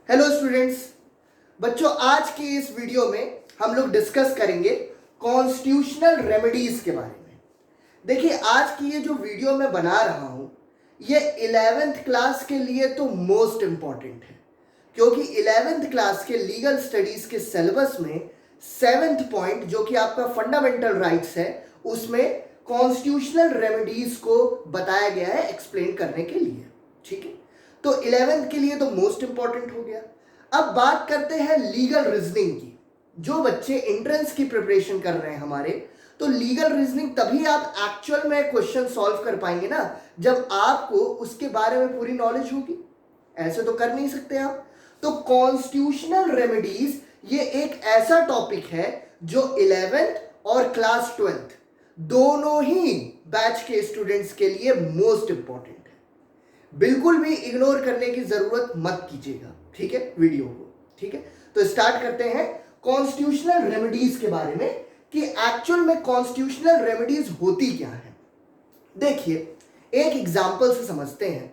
Hello students. बच्चों, आज की इस वीडियो में हम लोग डिस्कस करेंगे कॉन्स्टिट्यूशनल रेमेडीज के बारे में। देखिए, आज की ये जो वीडियो मैं बना रहा हूं ये 11th क्लास के लिए तो मोस्ट इंपॉर्टेंट है, क्योंकि 11th क्लास के लीगल स्टडीज के सिलेबस में 7th पॉइंट जो कि आपका फंडामेंटल राइट्स है उसमें कॉन्स्टिट्यूशनल रेमेडीज को बताया गया है एक्सप्लेन करने के लिए। ठीक है, तो 11th के लिए तो मोस्ट इंपॉर्टेंट हो गया। अब बात करते हैं लीगल रीजनिंग की। जो बच्चे एंट्रेंस की प्रिपरेशन कर रहे हैं हमारे, तो लीगल रीजनिंग तभी आप एक्चुअल में क्वेश्चन सॉल्व कर पाएंगे ना जब आपको उसके बारे में पूरी नॉलेज होगी। ऐसे तो कर नहीं सकते आप। तो कॉन्स्टिट्यूशनल रेमेडीज ये एक ऐसा टॉपिक है जो 11th और क्लास 12th दोनों ही बैच के स्टूडेंट्स के लिए मोस्ट इंपॉर्टेंट है। बिल्कुल भी इग्नोर करने की जरूरत मत कीजिएगा, ठीक है, वीडियो को। ठीक है, तो स्टार्ट करते हैं कॉन्स्टिट्यूशनल रेमेडीज के बारे में कि एक्चुअल में कॉन्स्टिट्यूशनल रेमेडीज होती क्या है। देखिए, एक एग्जांपल से समझते हैं।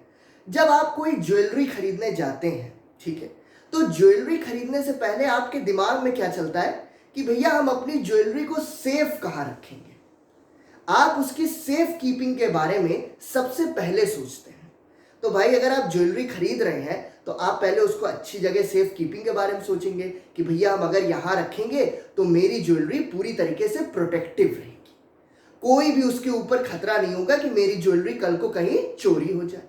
जब आप कोई ज्वेलरी खरीदने जाते हैं, ठीक है, तो ज्वेलरी खरीदने से पहले आपके दिमाग में क्या चलता है कि भैया हम अपनी ज्वेलरी को सेफ कहाँ रखेंगे। आप उसकी सेफ कीपिंग के बारे में सबसे पहले सोचते हैं। तो भाई, अगर आप ज्वेलरी खरीद रहे हैं तो आप पहले उसको अच्छी जगह सेफ कीपिंग के बारे में सोचेंगे कि भैया हम अगर यहाँ रखेंगे तो मेरी ज्वेलरी पूरी तरीके से प्रोटेक्टिव रहेगी, कोई भी उसके ऊपर खतरा नहीं होगा कि मेरी ज्वेलरी कल को कहीं चोरी हो जाए।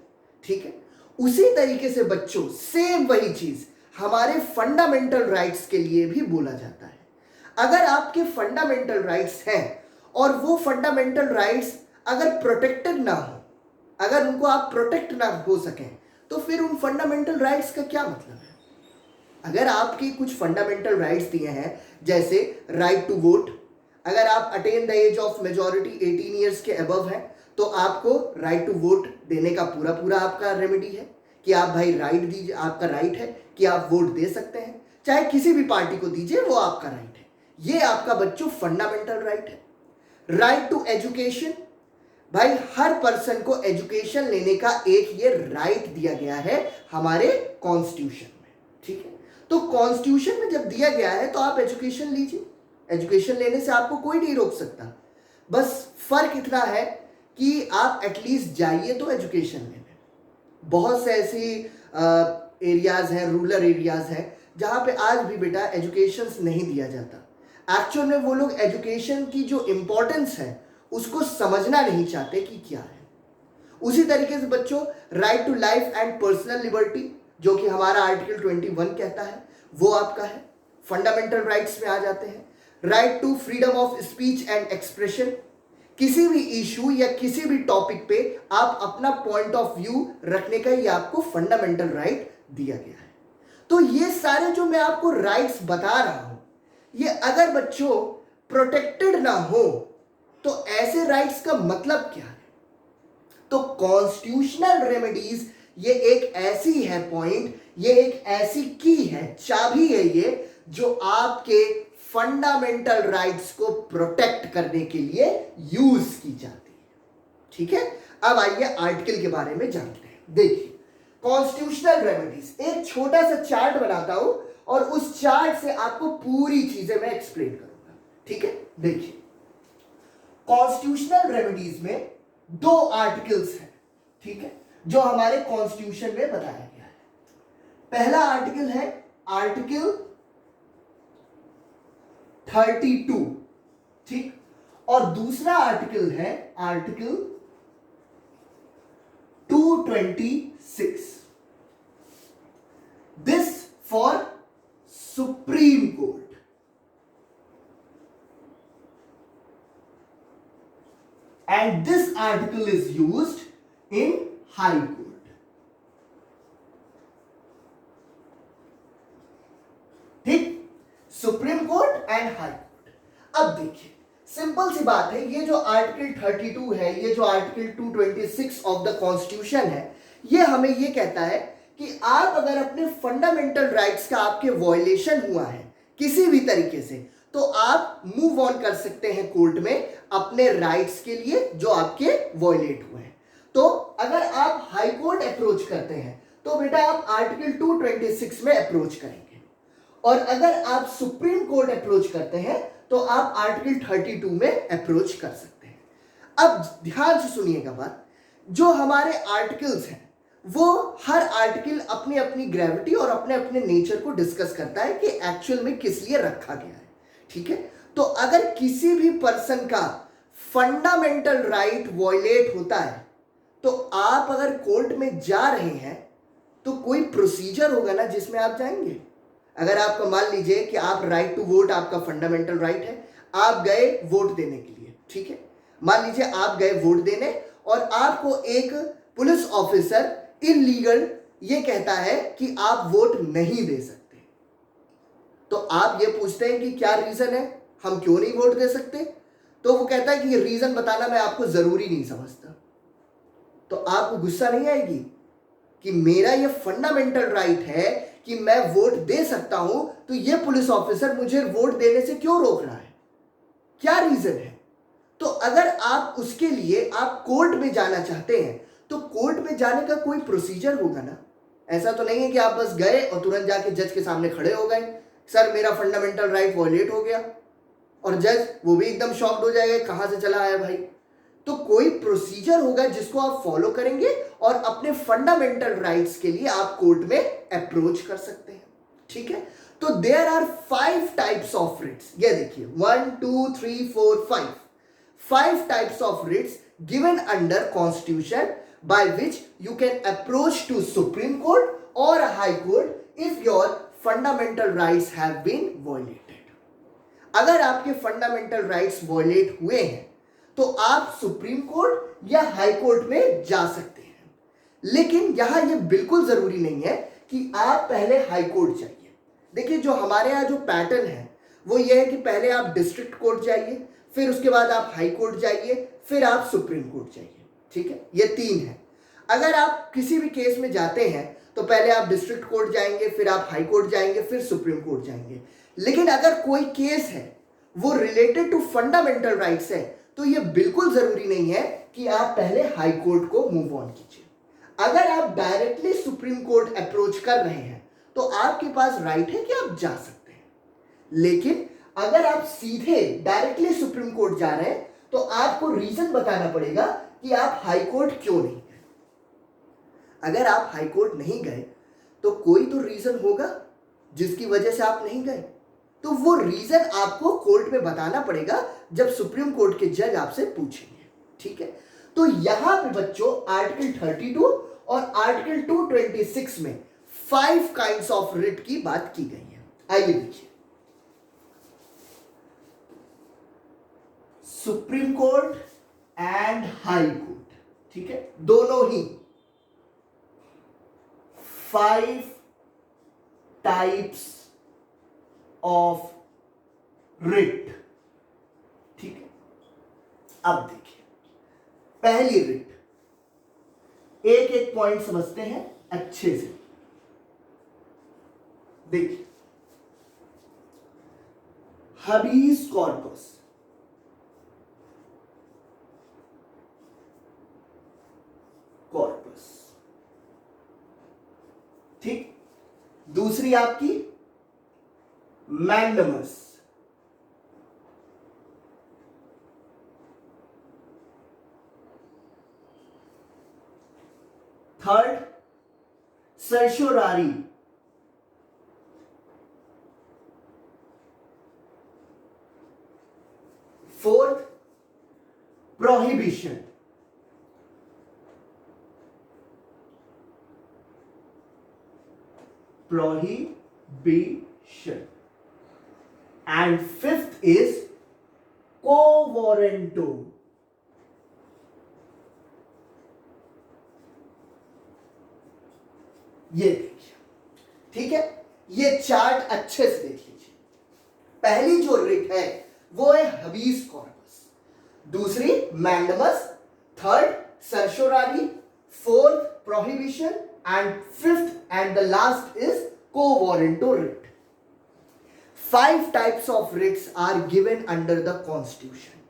ठीक है, उसी तरीके से बच्चों सेम वही चीज हमारे फंडामेंटल राइट्स के लिए भी बोला जाता है। अगर आपके फंडामेंटल राइट्स हैं और वो फंडामेंटल राइट्स अगर प्रोटेक्टेड ना हो, अगर उनको आप प्रोटेक्ट ना हो सकें, तो फिर उन फंडामेंटल राइट्स का क्या मतलब है। अगर आपके कुछ फंडामेंटल राइट्स दिए हैं, जैसे राइट टू वोट, अगर आप attain the age of majority 18 years के अबव हैं तो आपको राइट टू वोट देने का पूरा पूरा आपका रेमेडी है कि आप भाई राइट दीजिए, आपका राइट है कि आप वोट दे सकते हैं, चाहे किसी भी पार्टी को दीजिए, वो आपका राइट है। ये आपका बच्चों फंडामेंटल राइट है। राइट टू एजुकेशन, भाई हर पर्सन को एजुकेशन लेने का एक ये राइट दिया गया है हमारे कॉन्स्टिट्यूशन में। ठीक है, तो कॉन्स्टिट्यूशन में जब दिया गया है तो आप एजुकेशन लीजिए, एजुकेशन लेने से आपको कोई नहीं रोक सकता। बस फर्क इतना है कि आप एटलीस्ट जाइए तो एजुकेशन लेने। बहुत से ऐसी एरियाज हैं, रूरल एरियाज हैं, जहां पे आज भी बेटा एजुकेशन नहीं दिया जाता। एक्चुअल में वो लोग एजुकेशन की जो इंपॉर्टेंस है उसको समझना नहीं चाहते कि क्या है। उसी तरीके से बच्चों right to life and personal liberty, जो कि हमारा आर्टिकल 21 कहता है, वो आपका है, फंडामेंटल राइट्स में आ जाते हैं। Right to freedom of speech and expression, किसी भी इशू या किसी भी टॉपिक पे आप अपना पॉइंट ऑफ व्यू रखने का ये आपको फंडामेंटल राइट दिया गया है। तो ये सारे जो मैं आपको राइट्स बता रहा हूं, ये अगर बच्चों प्रोटेक्टेड ना हो तो ऐसे राइट्स का मतलब क्या है। तो कॉन्स्टिट्यूशनल रेमेडीज ये एक ऐसी है पॉइंट, ये एक ऐसी की है, चाबी है ये, जो आपके फंडामेंटल राइट्स को प्रोटेक्ट करने के लिए यूज की जाती है। ठीक है, अब आइए आर्टिकल के बारे में जानते हैं। देखिए, कॉन्स्टिट्यूशनल रेमेडीज, एक छोटा सा चार्ट बनाता हूं और उस चार्ट से आपको पूरी चीजें मैं एक्सप्लेन करूंगा। ठीक है, देखिए, कॉन्स्टिट्यूशनल रेमेडीज में 2 आर्टिकल्स हैं, ठीक है, जो हमारे कॉन्स्टिट्यूशन में बताया गया है। पहला आर्टिकल है आर्टिकल 32, ठीक, और दूसरा आर्टिकल है article 226। This for supreme court and this article is used in high court. ठीक, supreme court and high court. अब देखिए, सिंपल सी बात है, ये जो आर्टिकल 32 है, ये जो आर्टिकल 226 ऑफ द कॉन्स्टिट्यूशन है, ये हमें ये कहता है कि आप अगर अपने फंडामेंटल राइट्स का आपके वायलेशन हुआ है किसी भी तरीके से, तो आप मूव ऑन कर सकते हैं कोर्ट में अपने राइट्स के लिए जो आपके वायलेट हुए हैं। तो अगर आप हाई कोर्ट अप्रोच करते हैं तो बेटा आप आर्टिकल 226 में अप्रोच करेंगे, और अगर आप सुप्रीम कोर्ट अप्रोच करते हैं तो आप आर्टिकल 32 में अप्रोच कर सकते हैं। अब ध्यान से सुनिएगा बात, जो हमारे आर्टिकल्स हैं वो हर आर्टिकल अपनी अपनी ग्रेविटी और अपने अपने नेचर को डिस्कस करता है कि एक्चुअल में किस लिए रखा गया है, ठीक है। तो अगर किसी भी पर्सन का फंडामेंटल राइट वॉयलेट होता है तो आप अगर कोर्ट में जा रहे हैं तो कोई प्रोसीजर होगा ना जिसमें आप जाएंगे। अगर आपका मान लीजिए कि आप राइट टू वोट आपका फंडामेंटल राइट है, आप गए वोट देने के लिए, ठीक है, मान लीजिए आप गए वोट देने और आपको एक पुलिस ऑफिसर इलीगल ये कहता है कि आप वोट नहीं दे सकते, तो आप ये पूछते हैं कि क्या रीजन है, हम क्यों नहीं वोट दे सकते, तो वो कहता है कि ये रीजन बताना मैं आपको जरूरी नहीं समझता। तो आपको गुस्सा नहीं आएगी कि मेरा ये फंडामेंटल राइट है कि मैं वोट दे सकता हूं, तो ये पुलिस ऑफिसर मुझे वोट देने से क्यों रोक रहा है, क्या रीजन है। तो अगर आप उसके लिए आप कोर्ट में जाना चाहते हैं तो कोर्ट में जाने का कोई प्रोसीजर होगा ना। ऐसा तो नहीं है कि आप बस गए और तुरंत जाके जज के सामने खड़े हो गए, सर मेरा फंडामेंटल राइट वॉयलेट हो गया, और जज वो भी एकदम शॉक्ड हो जाएगा कहां से चला आया भाई। तो कोई प्रोसीजर होगा जिसको आप फॉलो करेंगे और अपने फंडामेंटल राइट्स के लिए आप कोर्ट में अप्रोच कर सकते हैं, ठीक है। तो there are 5 types of writs, ये देखिए 1 2 3 4 5 types of writs given under constitution by which you can approach to Supreme Court or a High Court if your fundamental rights have been violated. अगर आपके फंडामेंटल राइट्स वॉयलेट हुए हैं तो आप supreme court या high court में जा सकते हैं, लेकिन यहां यह बिल्कुल जरूरी नहीं है कि आप पहले हाई कोर्ट जाइए। देखिए जो हमारे यहाँ जो पैटर्न है वो ये है कि पहले आप डिस्ट्रिक्ट कोर्ट जाइए, फिर उसके बाद आप हाई कोर्ट जाइए, फिर आप सुप्रीम कोर्ट जाइए, ठीक है, ये 3 है। अगर आप किसी भी केस में जाते हैं तो पहले आप डिस्ट्रिक्ट कोर्ट जाएंगे, फिर आप हाई कोर्ट जाएंगे, फिर सुप्रीम कोर्ट जाएंगे। लेकिन अगर कोई केस है वो रिलेटेड टू फंडामेंटल राइट्स है तो ये बिल्कुल जरूरी नहीं है कि आप पहले हाई कोर्ट को मूव ऑन कीजिए। अगर आप डायरेक्टली सुप्रीम कोर्ट अप्रोच कर रहे हैं तो आपके पास राइट है कि आप जा सकते हैं, लेकिन अगर आप सीधे डायरेक्टली सुप्रीम कोर्ट जा रहे हैं तो आपको रीजन बताना पड़ेगा कि आप हाई कोर्ट क्यों नहीं गए। अगर आप हाई कोर्ट नहीं गए तो कोई तो रीजन होगा जिसकी वजह से आप नहीं गए, तो वो रीजन आपको कोर्ट में बताना पड़ेगा जब सुप्रीम कोर्ट के जज आपसे पूछेंगे, ठीक है। तो यहां पे बच्चों आर्टिकल 32 और आर्टिकल 226 में 5 काइंड्स ऑफ रिट की बात की गई है। आइए देखिए, supreme court and high court, ठीक है, दोनों ही 5 टाइप्स ऑफ रिट, ठीक है। अब देखिए पहली रिट, एक एक पॉइंट समझते हैं अच्छे से। देखिए हबीज कॉर्पस, ठीक। दूसरी आपकी mandamus, third certiorari, fourth prohibition, and fifth is quo warranto. ये देखिए, ठीक है, ये चार्ट अच्छे से देख लीजिए। पहली जो रिट है वो है हबीज कॉर्पस, दूसरी mandamus, third certiorari, fourth prohibition and fifth and the last is quo warranto writ. 5 types of writs are given under the constitution.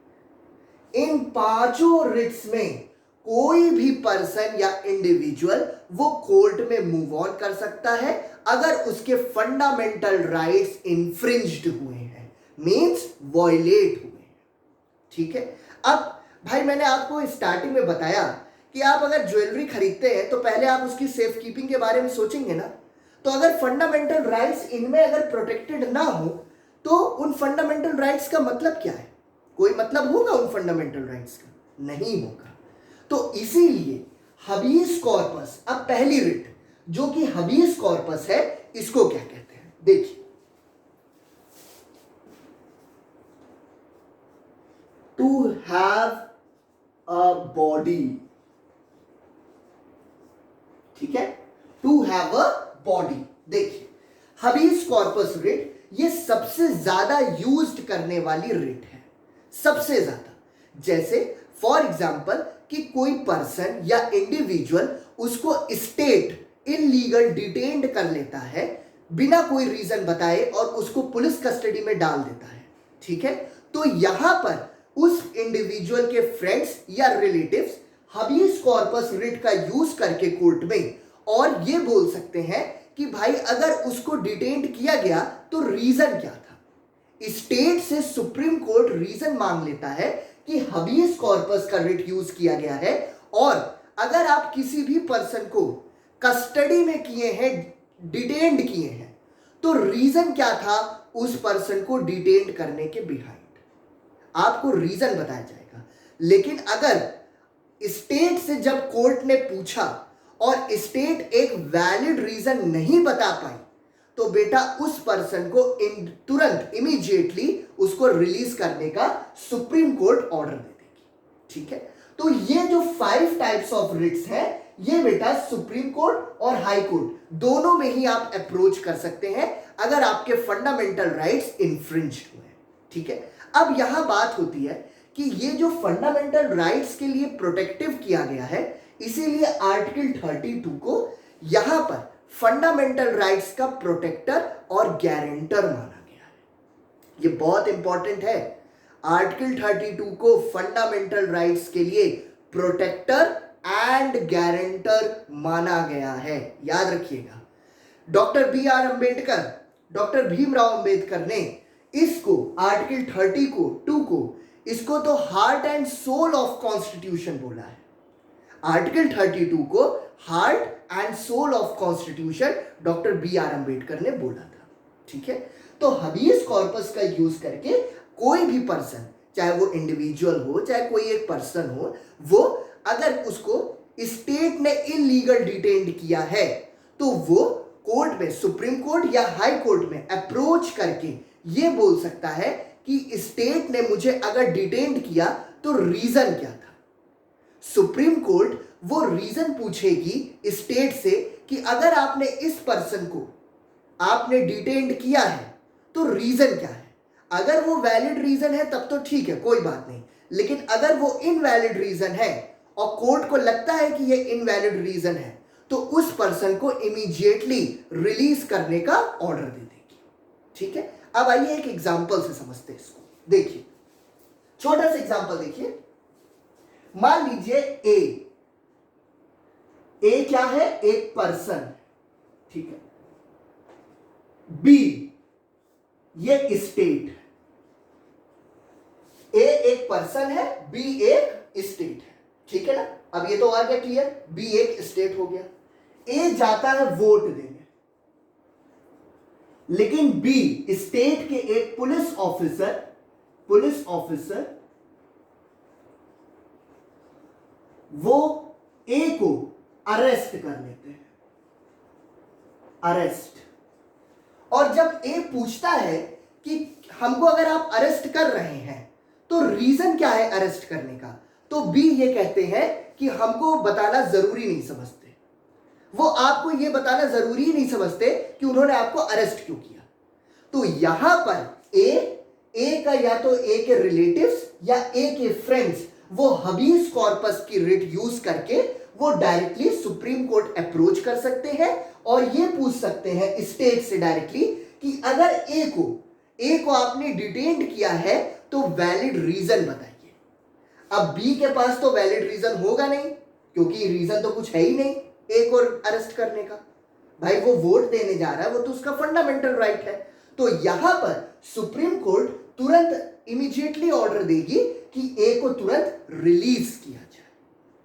In 5 writs में कोई भी पर्सन या इंडिविजुअल वो कोर्ट में मूव ऑन कर सकता है अगर उसके फंडामेंटल राइट्स इन्फ्रिंज्ड हुए हैं, मींस वॉयलेट हुए हैं। ठीक है। अब भाई मैंने आपको स्टार्टिंग में बताया कि आप अगर ज्वेलरी खरीदते हैं तो पहले आप उसकी सेफ कीपिंग के बारे में सोचेंगे ना। तो अगर फंडामेंटल राइट्स इनमें अगर प्रोटेक्टेड ना हो तो उन फंडामेंटल राइट्स का मतलब क्या है? कोई मतलब होगा उन फंडामेंटल राइट्स का? नहीं होगा। तो इसीलिए हबीस कॉर्पस, अब पहली रिट जो कि हबीस कॉर्पस है, इसको क्या कहते हैं? देखिए, टू हैव अ बॉडी। ठीक है, टू हैव अ बॉडी। देखिए, हबीस कॉर्पस रिट ये सबसे ज्यादा यूज्ड करने वाली रिट है, सबसे ज्यादा। जैसे फॉर एग्जाम्पल कि कोई पर्सन या इंडिविजुअल उसको स्टेट इलीगल डिटेन्ड कर लेता है बिना कोई रीजन बताए और उसको पुलिस कस्टडी में डाल देता है। ठीक है, तो यहां पर उस इंडिविजुअल के फ्रेंड्स या रिलेटिव्स हबीस कॉर्पस रिट का यूज करके कोर्ट में और ये बोल सकते हैं कि भाई अगर उसको डिटेन्ड किया गया तो रीजन क्या था। स्टेट से सुप्रीम कोर्ट रीजन मांग लेता है कि हबीस कॉर्पस का रिट यूज किया गया है, और अगर आप किसी भी पर्सन को कस्टडी में किए हैं, डिटेन्ड किए हैं, तो रीजन क्या था उस पर्सन को डिटेन्ड करने के बिहाइंड, आपको रीजन बताया जाएगा। लेकिन अगर स्टेट से जब कोर्ट ने पूछा और स्टेट एक वैलिड रीजन नहीं बता पाई तो बेटा उस पर्सन को तुरंत इमीडिएटली उसको रिलीज करने का सुप्रीम कोर्ट ऑर्डर दे देगी। ठीक है, तो ये जो 5 टाइप्स ऑफ रिट्स है ये बेटा सुप्रीम कोर्ट और हाई कोर्ट दोनों में ही आप अप्रोच कर सकते हैं अगर आपके फंडामेंटल राइट्स इन्फ्रिंज हुए। ठीक है, अब यहां बात होती है कि ये जो फंडामेंटल राइट्स के लिए प्रोटेक्टिव किया गया है, इसीलिए आर्टिकल 32 को यहां पर फंडामेंटल राइट्स का प्रोटेक्टर और गारंटर माना गया है। ये बहुत इंपॉर्टेंट है। आर्टिकल 32 को फंडामेंटल राइट्स के लिए प्रोटेक्टर एंड गारंटर माना गया है, याद रखिएगा। डॉक्टर डॉक्टर भीमराव अंबेडकर ने इसको आर्टिकल 32 को इसको तो heart and soul of constitution बोला है। आर्टिकल 32 को heart and soul of constitution doctor BR Ambedkar ने बोला था। ठीक है, तो हबीस कॉर्पस का यूज करके कोई भी पर्सन, चाहे वो इंडिविजुअल हो चाहे कोई एक पर्सन हो, वो अगर उसको स्टेट ने इलीगल डिटेन्ड किया है तो वो कोर्ट में, सुप्रीम कोर्ट या हाई कोर्ट में अप्रोच करके ये बोल सकता है कि स्टेट ने मुझे अगर डिटेन्ड किया तो रीजन क्या था। सुप्रीम कोर्ट वो रीजन पूछेगी स्टेट से कि अगर आपने इस पर्सन को आपने डिटेन्ड किया है तो रीजन क्या है। अगर वो वैलिड रीजन है तब तो ठीक है, कोई बात नहीं। लेकिन अगर वो इनवैलिड रीजन है और कोर्ट को लगता है कि ये इनवैलिड रीजन है तो उस पर्सन को इमीडिएटली रिलीज करने का ऑर्डर दे देगी। ठीक है, अब आइए एक एग्जांपल से समझते हैं इसको। देखिए, छोटा सा एग्जांपल देखिए। मान लीजिए ए क्या है? एक पर्सन। ठीक है, बी ये स्टेट। ए एक पर्सन है, बी एक स्टेट है। ठीक है ना, अब ये तो आ गया क्लियर, बी एक स्टेट हो गया। ए जाता है वोट देने, लेकिन बी स्टेट के एक पुलिस ऑफिसर वो ए को अरेस्ट कर लेते हैं, अरेस्ट। और जब ए पूछता है कि हमको अगर आप अरेस्ट कर रहे हैं तो रीजन क्या है अरेस्ट करने का, तो बी ये कहते हैं कि हमको बताना जरूरी नहीं समझते। वो आपको ये बताना जरूरी नहीं समझते कि उन्होंने आपको अरेस्ट क्यों किया। तो यहां पर ए का या तो ए के रिलेटिव्स या ए के फ्रेंड्स वो हबीस कॉर्पस की रिट यूज करके वो डायरेक्टली सुप्रीम कोर्ट अप्रोच कर सकते हैं और ये पूछ सकते हैं स्टेट से डायरेक्टली कि अगर ए को आपने डिटेन्ड किया है तो वैलिड रीजन बताइए। अब बी के पास तो वैलिड रीजन होगा नहीं, क्योंकि रीजन तो कुछ है ही नहीं एक और अरेस्ट करने का। भाई वो वोट देने जा रहा है, वो तो उसका फंडामेंटल राइट है। तो यहां पर सुप्रीम कोर्ट तुरंत इमीडिएटली ऑर्डर देगी कि ए को तुरंत रिलीज किया जाए।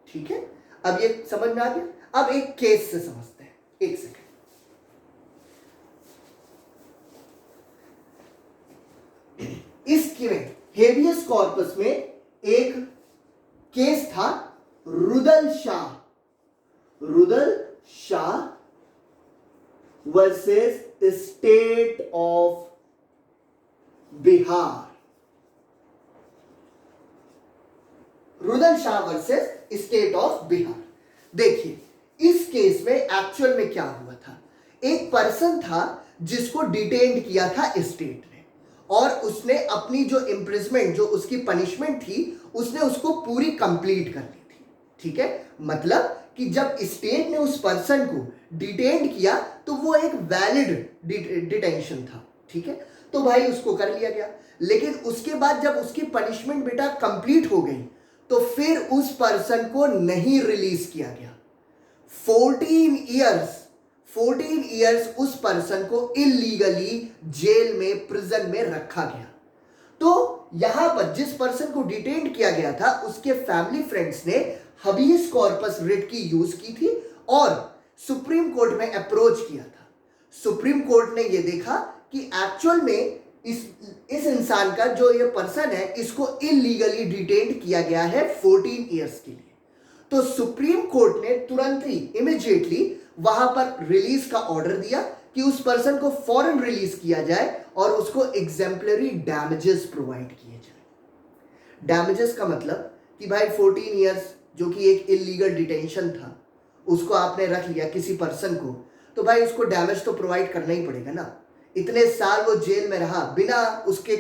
ठीक है, अब ये समझ में आ गया। अब एक केस से समझते हैं, एक सेकेंड। इसके हेबियस कॉर्पस में एक केस था Rudal Shah versus state of Bihar. Rudal Shah versus state of Bihar. देखिए इस केस में एक्चुअल में क्या हुआ था, एक पर्सन था जिसको डिटेन्ड किया था स्टेट ने, और उसने अपनी जो इम्प्रिजमेंट, जो उसकी पनिशमेंट थी, उसने उसको पूरी कंप्लीट कर ली थी। ठीक है, मतलब कि जब स्टेट ने उस पर्सन को डिटेन्ड किया तो वो एक वैलिड डिटेंशन था। ठीक है, तो भाई उसको कर लिया गया। लेकिन उसके बाद जब उसकी पनिशमेंट बेटा कंप्लीट हो गई तो फिर उस पर्सन को नहीं रिलीज किया गया। 14 इयर्स उस पर्सन को इलीगली जेल में, प्रिजन में रखा गया। तो यहां पर जिस पर्सन को डिटेन किया गया था उसके फैमिली फ्रेंड्स ने हबीस कॉर्पस रिट की यूज की थी और सुप्रीम कोर्ट में अप्रोच किया था। सुप्रीम कोर्ट ने यह देखा कि एक्चुअल में इस इंसान का, जो ये पर्सन है, इसको इलीगली डिटेन किया गया है 14 इयर्स के लिए। तो सुप्रीम कोर्ट ने तुरंत ही इमीडिएटली वहां पर रिलीज का ऑर्डर दिया कि उस पर्सन को फौरन रिलीज किया जाए और उसको एग्जेम्पलरी डैमेजेस प्रोवाइड किए जाए। डैमेजेस का मतलब कि भाई 14 इयर्स जो कि एक इलीगल डिटेंशन था, उसको आपने रख लिया किसी पर्सन को, तो भाई उसको डैमेज तो प्रोवाइड करना ही पड़ेगा ना। इतने साल वो जेल में रहा बिना उसके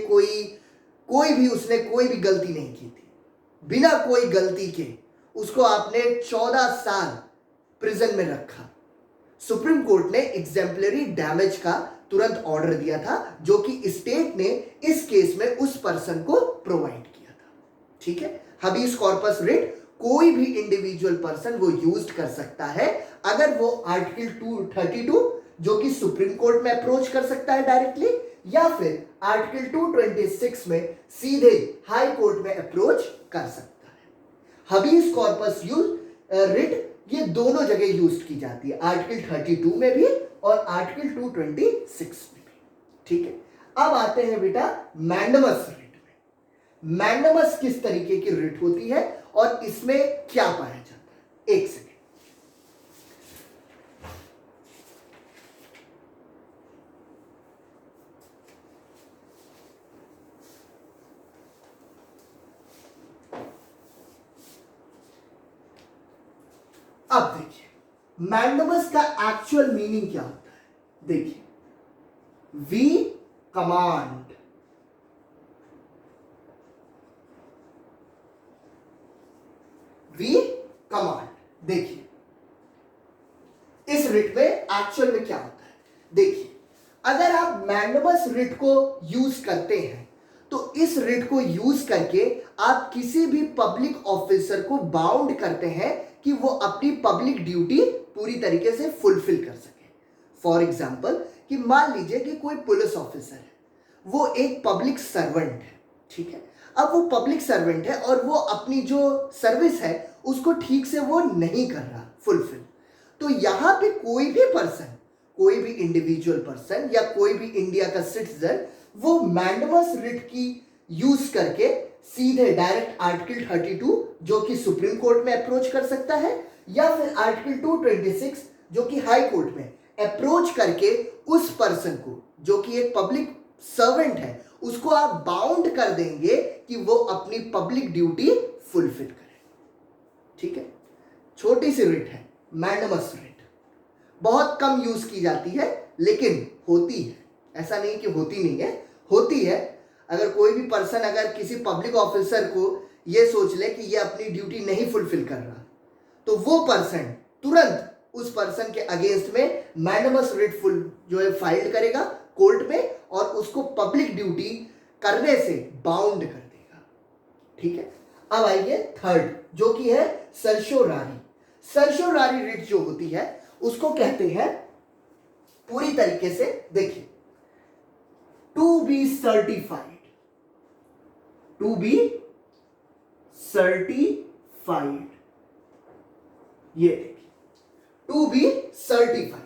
उसने कोई भी गलती नहीं की थी, बिना कोई गलती के उसको आपने 14 साल प्रिजन में रखा। सुप्रीम कोर्ट ने एग्जेम्पलरी डैमेज का तुरंत ऑर्डर दिया था, जो कि स्टेट ने इस केस में उस पर्सन को प्रोवाइड किया था। ठीक है, हबीस कॉर्पस रिट कोई भी इंडिविजुअल पर्सन वो यूज कर सकता है अगर वो आर्टिकल 232 जो कि सुप्रीम कोर्ट में अप्रोच कर सकता है डायरेक्टली, या फिर आर्टिकल 226 में सीधे हाई कोर्ट में अप्रोच कर सकता है। हबीस कॉर्पस रिट ये दोनों जगह यूज की जाती है, आर्टिकल 32 में भी और आर्टिकल 226 में भी। ठीक है, अब आते हैं बेटा मैंडमस रिट में। मैंडमस किस तरीके की रिट होती है और इसमें क्या पाया जाता है, एक सेकेंड। अब देखिए मैंडमस का एक्चुअल मीनिंग क्या होता है। देखिए, वी कमांड, देखिए इस रिट में एक्चुअल में क्या होता है। देखिए, अगर आप मैंडमस रिट को यूज करते हैं तो इस रिट को यूज करके आप किसी भी पब्लिक ऑफिसर को बाउंड करते हैं कि वो अपनी पब्लिक ड्यूटी पूरी तरीके से फुलफिल कर सके। फॉर एग्जाम्पल कि मान लीजिए कि कोई पुलिस ऑफिसर है, वो एक पब्लिक सर्वेंट है। ठीक है, अब वो पब्लिक सर्वेंट है और वो अपनी जो सर्विस है उसको ठीक से वो नहीं कर रहा फुलफिल, तो यहां पे कोई भी पर्सन, कोई भी इंडिविजुअल पर्सन या कोई भी इंडिया का सिटीजन वो मैंडमस रिट की यूज करके सीधे डायरेक्ट आर्टिकल 32 जो कि सुप्रीम कोर्ट में अप्रोच कर सकता है, या फिर आर्टिकल 226 जो कि हाई कोर्ट में अप्रोच करके उस पर्सन को, जो कि एक पब्लिक सर्वेंट है, उसको आप बाउंड कर देंगे कि वो अपनी पब्लिक ड्यूटी फुलफिल करे। ठीक है, छोटी सी रिट है मैंडमस रिट, बहुत कम यूज की जाती है लेकिन होती है, ऐसा नहीं कि होती नहीं है, होती है। अगर कोई भी पर्सन अगर किसी पब्लिक ऑफिसर को ये सोच ले कि ये अपनी ड्यूटी नहीं फुलफिल कर रहा, तो वो पर्सन तुरंत उस पर्सन के अगेंस्ट में मैंडमस रिट जो है फाइल करेगा कोर्ट में और उसको पब्लिक ड्यूटी करने से बाउंड कर देगा। ठीक है, अब आइए थर्ड जो कि है सर्शोरारी। सर्शोरारी रिट जो होती है उसको कहते हैं पूरी तरीके से, देखिए, to be certified, to be certified, ये देखिए, टू बी सर्टिफाइड।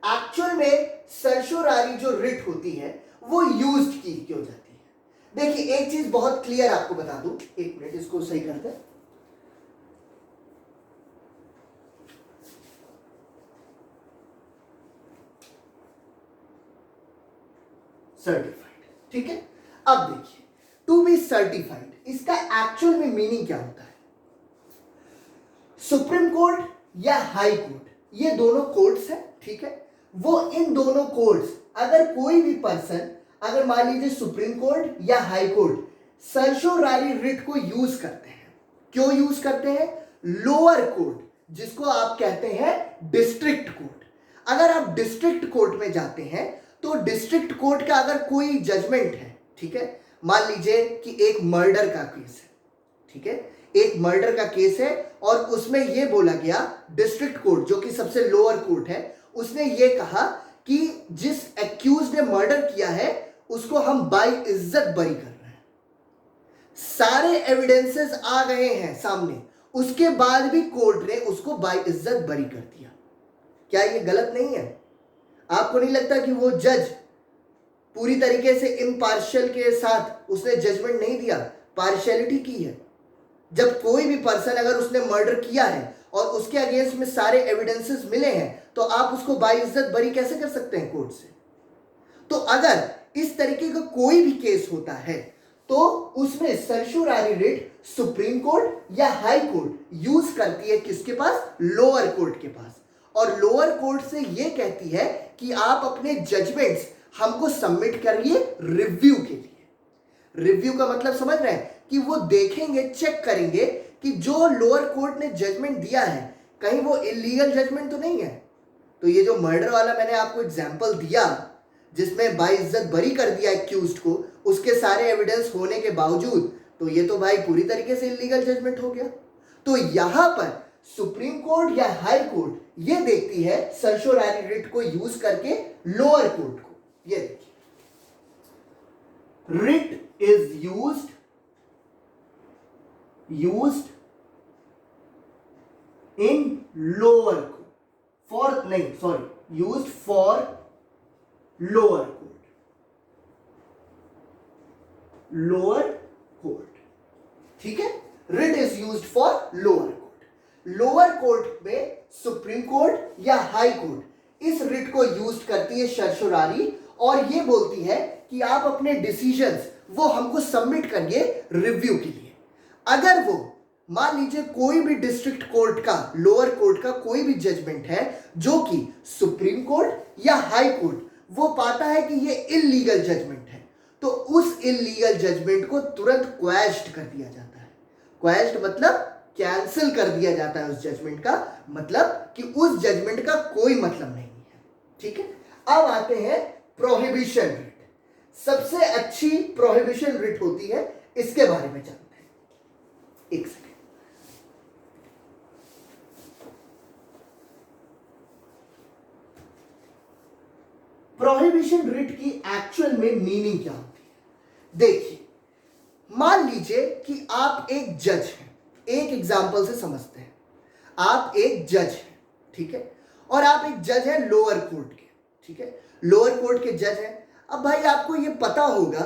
एक्चुअल में सर्शोरारी जो रिट होती है वो यूज्ड की क्यों जाती है? देखिए, एक चीज बहुत क्लियर आपको बता दूं, एक मिनट इसको सही करते हैं। सर्टिफाइड, ठीक है। अब देखिए, टू बी सर्टिफाइड, इसका एक्चुअल में मीनिंग क्या होता है? सुप्रीम कोर्ट या हाई कोर्ट, ये दोनों कोर्ट्स हैं, ठीक है। वो इन दोनों कोर्ट्स, अगर कोई भी पर्सन, अगर मान लीजिए सुप्रीम कोर्ट या हाई कोर्ट सर्शोरारी रिट को यूज करते हैं, क्यों यूज करते हैं? लोअर कोर्ट, जिसको आप कहते हैं डिस्ट्रिक्ट कोर्ट, अगर आप डिस्ट्रिक्ट कोर्ट में जाते हैं तो डिस्ट्रिक्ट कोर्ट का अगर कोई जजमेंट है, ठीक है, मान लीजिए कि एक मर्डर का केस है, ठीक है, एक मर्डर का केस है और उसमें यह बोला गया, डिस्ट्रिक्ट कोर्ट जो कि सबसे लोअर कोर्ट है, उसने ये कहा कि जिस एक्यूज ने मर्डर किया है उसको हम बाय इज्जत बरी कर रहे हैं। सारे एविडेंसेस आ गए हैं सामने, उसके बाद भी कोर्ट ने उसको बाय इज्जत बरी कर दिया। क्या ये गलत नहीं है? आपको नहीं लगता कि वो जज पूरी तरीके से इम्पार्शियल के साथ उसने जजमेंट नहीं दिया, पार्शियलिटी की है? जब कोई भी पर्सन, अगर उसने मर्डर किया है और उसके अगेंस्ट में सारे एविडेंसेस मिले हैं, तो आप उसको बाइज्जत बरी कैसे कर सकते हैं कोर्ट से? तो अगर इस तरीके का कोई भी केस होता है तो उसमें सर्शोरारी रिट सुप्रीम कोर्ट या हाई कोर्ट यूज करती है, किसके पास? लोअर कोर्ट के पास। और लोअर कोर्ट से यह कहती है कि आप अपने जजमेंट्स हमको सबमिट करिए रिव्यू के लिए। रिव्यू का मतलब समझ रहे हैं कि वो देखेंगे, चेक करेंगे कि जो लोअर कोर्ट ने जजमेंट दिया है कहीं वो इलीगल जजमेंट तो नहीं है। तो ये जो मर्डर वाला मैंने आपको एग्जांपल दिया, जिसमें बाइज्जत बरी कर दिया एक्यूज्ड को, उसके सारे एविडेंस होने के बावजूद, तो ये तो भाई पूरी तरीके से इलीगल जजमेंट हो गया। तो यहां पर सुप्रीम कोर्ट या हाई कोर्ट ये देखती है सर्शोरारी रिट को यूज करके लोअर कोर्ट को। ये देखिए, writ is used in lower court for, नहीं sorry, used for lower court, lower court, ठीक है। Writ is used for lower court. Lower court में सुप्रीम कोर्ट या हाई कोर्ट इस रिट को यूज करती है सर्शोरारी, और ये बोलती है कि आप अपने डिसीजंस वो हमको सबमिट करिए रिव्यू के लिए। अगर वो मान लीजिए कोई भी डिस्ट्रिक्ट कोर्ट का, लोअर कोर्ट का कोई भी जजमेंट है जो कि सुप्रीम कोर्ट या हाई कोर्ट वो पाता है कि ये इलीगल जजमेंट है, तो उस इलीगल जजमेंट को तुरंत क्वैश्ड कर दिया जाता है। क्वैश्ड मतलब कैंसिल कर दिया जाता है उस जजमेंट का, मतलब कि उस जजमेंट का कोई मतलब नहीं है, ठीक है। अब आते हैं प्रोहिबिशन रिट। सबसे अच्छी प्रोहिबिशन रिट होती है, इसके बारे में जानते हैं। एक सेकेंड, प्रोहिबिशन रिट की एक्चुअल में मीनिंग क्या होती है? देखिए, मान लीजिए कि आप एक जज हैं, एक एग्जांपल से समझते हैं। आप एक जज हैं, ठीक है, और आप एक जज हैं लोअर कोर्ट के, ठीक है, लोअर कोर्ट के जज हैं। अब भाई आपको ये पता होगा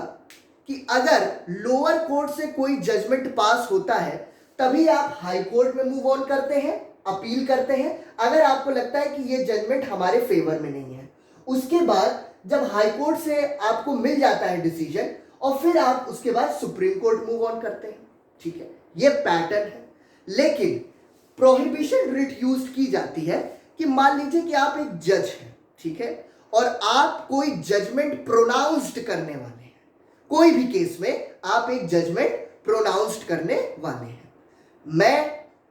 कि अगर लोअर कोर्ट से कोई जजमेंट पास होता है तभी आप हाई कोर्ट में मूव ऑन करते हैं, अपील करते हैं, अगर आपको लगता है कि ये जजमेंट हमारे फेवर में नहीं है। उसके बाद जब हाई कोर्ट से आपको मिल जाता है डिसीजन, और फिर आप उसके बाद सुप्रीम कोर्ट मूव ऑन करते हैं, ठीक है, ये पैटर्न है। लेकिन प्रोहिबिशन रिट यूज की जाती है कि मान लीजिए कि आप एक जज हैं, ठीक है, और आप कोई जजमेंट प्रोनाउंस्ड करने वाले हैं, कोई भी केस में आप एक जजमेंट प्रोनाउंस्ड करने वाले हैं।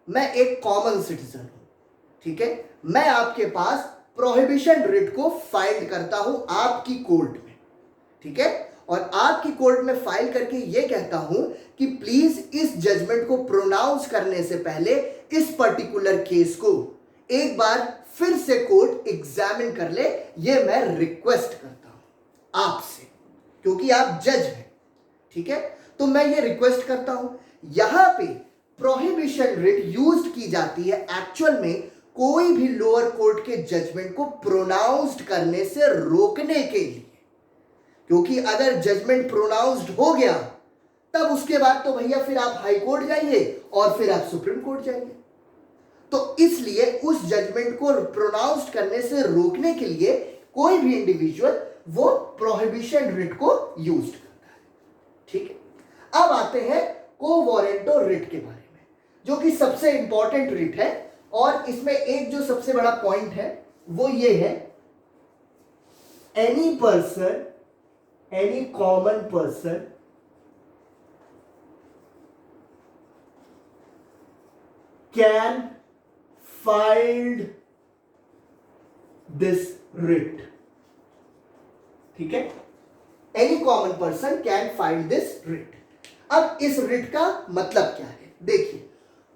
मैं एक कॉमन सिटीजन हूं, ठीक है, मैं आपके पास प्रोहिबिशन रिट को फाइल करता हूं आपकी कोर्ट में, ठीक है, और आपकी कोर्ट में फाइल करके ये कहता हूं कि प्लीज इस जजमेंट को प्रोनाउंस करने से पहले इस पर्टिकुलर केस को एक बार फिर से कोर्ट एग्जामिन कर ले, ये मैं रिक्वेस्ट करता हूं आपसे, क्योंकि आप जज हैं, ठीक है। तो मैं ये रिक्वेस्ट करता हूं। यहां पे प्रोहिबिशन रिट यूज्ड की जाती है एक्चुअल में कोई भी लोअर कोर्ट के जजमेंट को प्रोनाउंस्ड करने से रोकने के लिए, क्योंकि अगर जजमेंट प्रोनाउंस्ड हो गया तब उसके बाद तो भैया फिर आप हाई कोर्ट जाइए और फिर आप सुप्रीम कोर्ट जाइए। तो इसलिए उस जजमेंट को प्रोनाउंस्ड करने से रोकने के लिए कोई भी इंडिविजुअल वो प्रोहिबिशन रिट को यूज करता है, ठीक है। अब आते हैं को वारंटो रिट के बारे में, जो कि सबसे इंपॉर्टेंट रिट है। और इसमें एक जो सबसे बड़ा पॉइंट है वो ये है, any person, any common person can filed this writ, ठीक है। Any common person can file this writ. अब इस रिट का मतलब क्या है, देखिए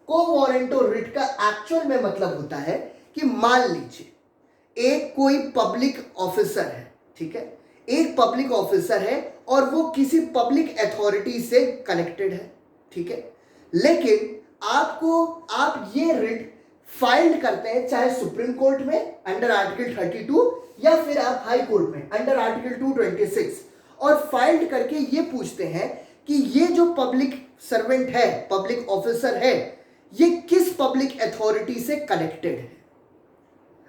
को वारंटो रिट का एक्चुअल में मतलब होता है कि मान लीजिए एक कोई पब्लिक ऑफिसर है, ठीक है, एक पब्लिक ऑफिसर है और वो किसी पब्लिक अथॉरिटी से कनेक्टेड है, ठीक है, लेकिन आप ये रिट फाइल करते हैं चाहे सुप्रीम कोर्ट में अंडर आर्टिकल 32 या फिर आप हाई कोर्ट में अंडर आर्टिकल 226, और फाइल्ड करके ये पूछते हैं कि ये जो पब्लिक सर्वेंट है, पब्लिक ऑफिसर है, ये किस पब्लिक अथॉरिटी से कनेक्टेड है।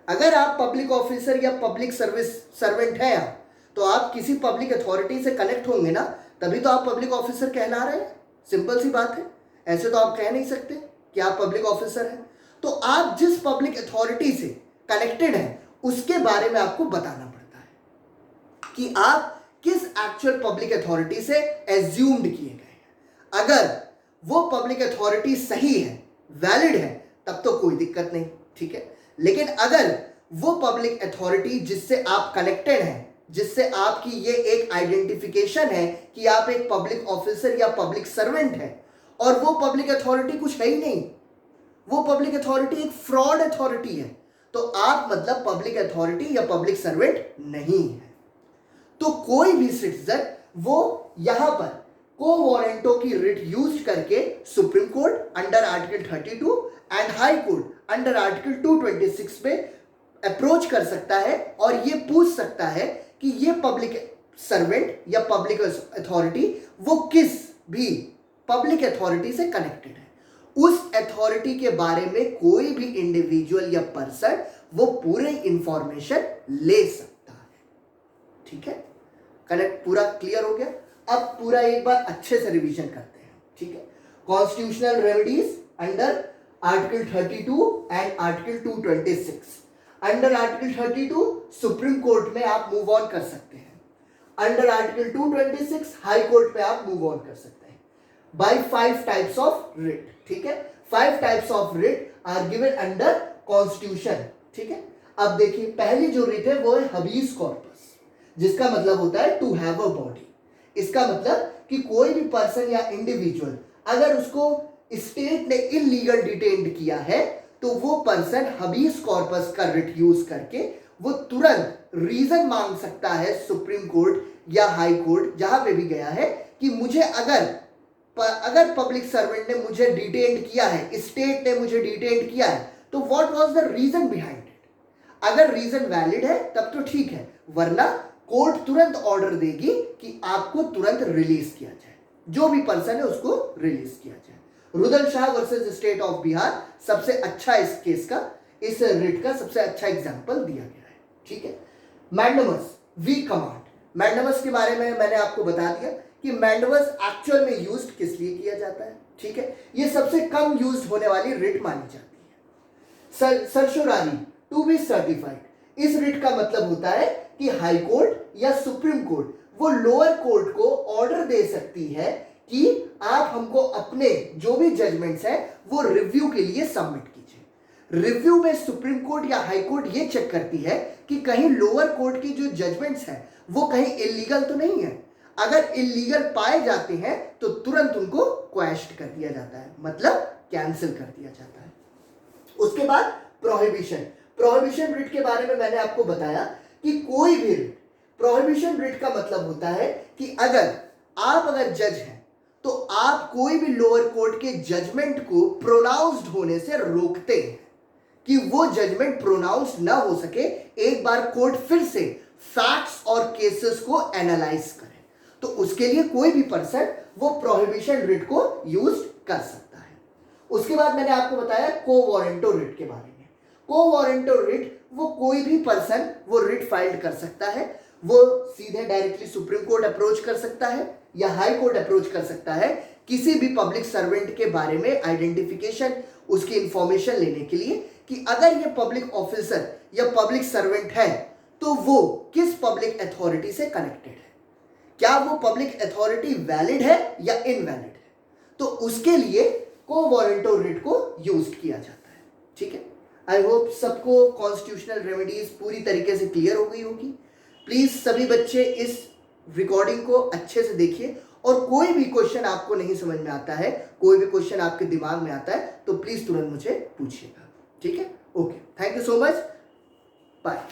अगर आप पब्लिक ऑफिसर या पब्लिक सर्विस सर्वेंट हैं तो आप किसी पब्लिक अथॉरिटी से कनेक्ट होंगे ना, तभी तो आप पब्लिक ऑफिसर कहला रहे हैं। सिंपल सी बात है, ऐसे तो आप कह नहीं सकते कि आप पब्लिक ऑफिसर हैं। तो आप जिस पब्लिक अथॉरिटी से कनेक्टेड हैं उसके बारे में आपको बताना पड़ता है कि आप किस एक्चुअल पब्लिक अथॉरिटी से एज्यूम्ड किए गए हैं। अगर वो पब्लिक अथॉरिटी सही है, वैलिड है, तब तो कोई दिक्कत नहीं, ठीक है। लेकिन अगर वो पब्लिक अथॉरिटी जिससे आप कनेक्टेड हैं, जिससे आपकी ये एक आइडेंटिफिकेशन है कि आप एक पब्लिक ऑफिसर या पब्लिक सर्वेंट है, और वो पब्लिक अथॉरिटी कुछ है ही नहीं, वो पब्लिक अथॉरिटी एक फ्रॉड अथॉरिटी है, तो आप मतलब पब्लिक अथॉरिटी या पब्लिक सर्वेंट नहीं है। तो कोई भी सिटीजन वो यहां पर को वारंटो की रिट यूज करके supreme court under article 32 and high court under article 226 में अप्रोच कर सकता है और ये पूछ सकता है कि ये पब्लिक सर्वेंट या पब्लिक अथॉरिटी वो किस भी पब्लिक अथॉरिटी से कनेक्टेड है। उस अथॉरिटी के बारे में कोई भी इंडिविजुअल या पर्सन वो पूरे इंफॉर्मेशन ले सकता है, ठीक है। कनेक्ट पूरा क्लियर हो गया। अब पूरा एक बार अच्छे से रिवीजन करते हैं, ठीक है। Constitutional remedies under article 32 and article 226। Under article 32 supreme court में आप मूव ऑन कर सकते हैं, अंडर आर्टिकल 226 हाई कोर्ट पे आप मूव ऑन कर सकते हैं बाय 5 टाइप्स ऑफ रिट, ठीक है। 5 types of writ are given under constitution, ठीक है। अब देखिए पहली जो रिट है वो है हबीस कॉर्पस, जिसका मतलब होता है टू हैव अ बॉडी। इसका मतलब कि कोई भी पर्सन या इंडिविजुअल अगर उसको स्टेट ने इलीगल डिटेन्ड किया है तो वो पर्सन हबीस कॉर्पस का रिट यूज करके वो तुरंत रीजन मांग सकता है सुप्रीम कोर्ट या हाई कोर्ट जहां पे भी गया है कि मुझे अगर पब्लिक सर्वेंट ने मुझे डिटेन्ड किया है, स्टेट ने मुझे डिटेन्ड किया है, तो what was the reason behind it. अगर रीजन वैलिड है तब तो ठीक है, वरना कोर्ट तुरंत ऑर्डर देगी कि आपको तुरंत रिलीज किया जाए, जो भी पर्सन है उसको रिलीज किया जाए। Rudal Shah versus state of Bihar सबसे अच्छा इस केस का, इस रिट का सबसे अच्छा एग्जांपल दिया गया है, ठीक है। मैंडेमस वी कमांड, मैंडेमस के बारे में मैंने आपको बता दिया कि मैंडेमस एक्चुअल में यूज्ड किस लिए किया जाता है, ठीक है। ये सबसे कम यूज्ड होने वाली रिट मानी जाती है। सर्चोरारी टू बी सर्टिफाइड, इस रिट का मतलब होता है कि हाई कोर्ट या सुप्रीम कोर्ट वो लोअर कोर्ट को ऑर्डर दे सकती है कि आप हमको अपने जो भी जजमेंट्स हैं वो रिव्यू के लिए सबमिट कीजिए। रिव्यू में सुप्रीम कोर्ट या हाई कोर्ट ये चेक करती है कि कहीं लोअर कोर्ट की जो जजमेंट्स हैं वो कहीं इलीगल तो नहीं है। अगर इलीगल पाए जाते हैं तो तुरंत उनको क्वेश्चन कर दिया जाता है, मतलब कैंसिल कर दिया जाता है। उसके बाद प्रोहिबिशन। प्रोहिबिशन रिट के बारे में मैंने आपको बताया कि कोई भी रिट, प्रोहिबिशन रिट का मतलब होता है कि अगर जज हैं तो आप कोई भी लोअर कोर्ट के जजमेंट को प्रोनाउंस्ड होने से रोकते हैं कि वो जजमेंट प्रोनाउंस ना हो सके, एक बार कोर्ट फिर से फैक्ट्स और केसेस को एनालाइज करे, तो उसके लिए कोई भी पर्सन वो प्रोहिबिशन रिट को यूज कर सकता है। उसके बाद मैंने आपको बताया को वारंटो रिट के बारे में। को वारंटो रिट, वो कोई भी पर्सन वो रिट फाइल कर सकता है, वो सीधे डायरेक्टली सुप्रीम कोर्ट अप्रोच कर सकता है या हाई कोर्ट अप्रोच कर सकता है किसी भी पब्लिक सर्वेंट के बारे में आइडेंटिफिकेशन, उसकी इंफॉर्मेशन लेने के लिए कि अगर ये पब्लिक ऑफिसर या पब्लिक सर्वेंट है तो वो किस पब्लिक अथॉरिटी से कनेक्टेड है, क्या वो पब्लिक अथॉरिटी वैलिड है या इनवैलिड है, तो उसके लिए को वारंटो रिट को यूज किया जाता है। ठीक है, आई होप सबको कॉन्स्टिट्यूशनल रेमेडीज पूरी तरीके से क्लियर हो गई होगी। प्लीज सभी बच्चे इस रिकॉर्डिंग को अच्छे से देखिए, और कोई भी क्वेश्चन आपको नहीं समझ में आता है, कोई भी क्वेश्चन आपके दिमाग में आता है तो प्लीज तुरंत मुझे पूछिएगा। ठीक है, okay, thank you so much, bye.